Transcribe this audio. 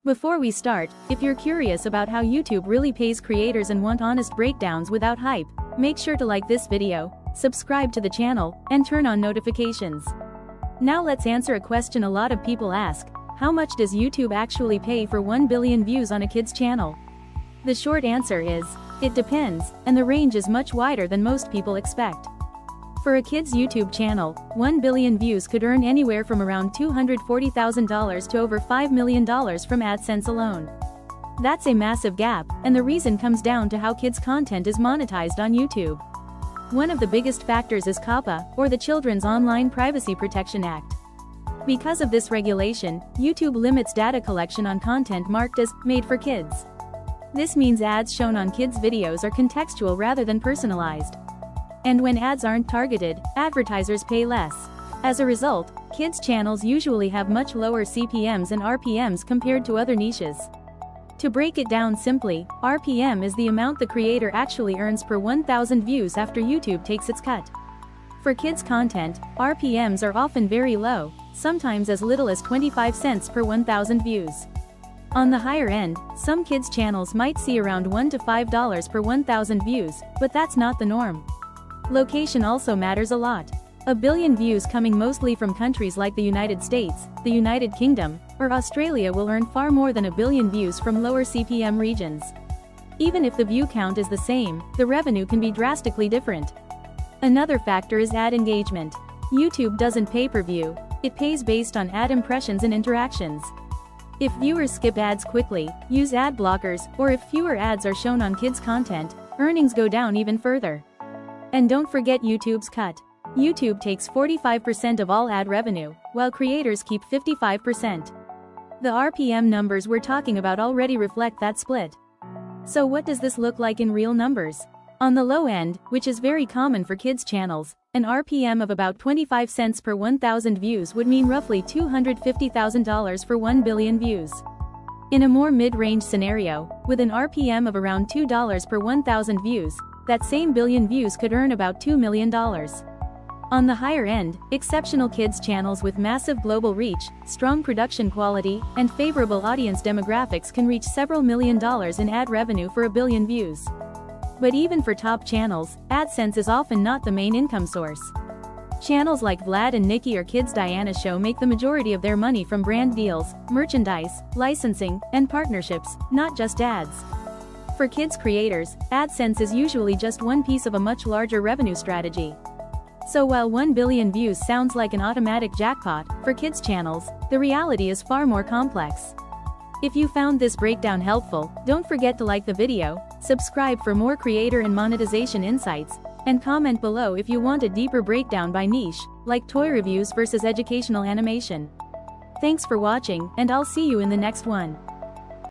Before we start, if you're curious about how YouTube really pays creators and want honest breakdowns without hype, make sure to like this video, subscribe to the channel, and turn on notifications. Now let's answer a question a lot of people ask: how much does YouTube actually pay for 1 billion views on a kid's channel? The short answer is, it depends, and the range is much wider than most people expect. For a kid's YouTube channel, 1 billion views could earn anywhere from around $240,000 to over $5 million from AdSense alone. That's a massive gap, and the reason comes down to how kids' content is monetized on YouTube. One of the biggest factors is COPPA, or the Children's Online Privacy Protection Act. Because of this regulation, YouTube limits data collection on content marked as made for kids. This means ads shown on kids' videos are contextual rather than personalized. And when ads aren't targeted, advertisers pay less. As a result, kids' channels usually have much lower CPMs and RPMs compared to other niches. To break it down simply, RPM is the amount the creator actually earns per 1,000 views after YouTube takes its cut. For kids' content, RPMs are often very low, sometimes as little as 25 cents per 1,000 views. On the higher end, some kids' channels might see around $1 to $5 per 1,000 views, but that's not the norm. Location also matters a lot. A billion views coming mostly from countries like the United States, the United Kingdom, or Australia will earn far more than a billion views from lower CPM regions. Even if the view count is the same, the revenue can be drastically different. Another factor is ad engagement. YouTube doesn't pay per view, it pays based on ad impressions and interactions. If viewers skip ads quickly, use ad blockers, or if fewer ads are shown on kids' content, earnings go down even further. And don't forget YouTube's cut. YouTube takes 45% of all ad revenue, while creators keep 55%. The RPM numbers we're talking about already reflect that split. So what does this look like in real numbers? On the low end, which is very common for kids' channels, an RPM of about 25 cents per 1,000 views would mean roughly $250,000 for 1 billion views. In a more mid-range scenario, with an RPM of around $2 per 1,000 views, that same billion views could earn about $2 million. On the higher end, exceptional kids' channels with massive global reach, strong production quality, and favorable audience demographics can reach several $million in ad revenue for a billion views. But even for top channels, AdSense is often not the main income source. Channels like Vlad and Nikki or Kids Diana Show make the majority of their money from brand deals, merchandise, licensing, and partnerships, not just ads. For kids creators, AdSense is usually just one piece of a much larger revenue strategy. So while 1 billion views sounds like an automatic jackpot, for kids' channels, the reality is far more complex. If you found this breakdown helpful, don't forget to like the video, subscribe for more creator and monetization insights, and comment below if you want a deeper breakdown by niche, like toy reviews versus educational animation. Thanks for watching, and I'll see you in the next one.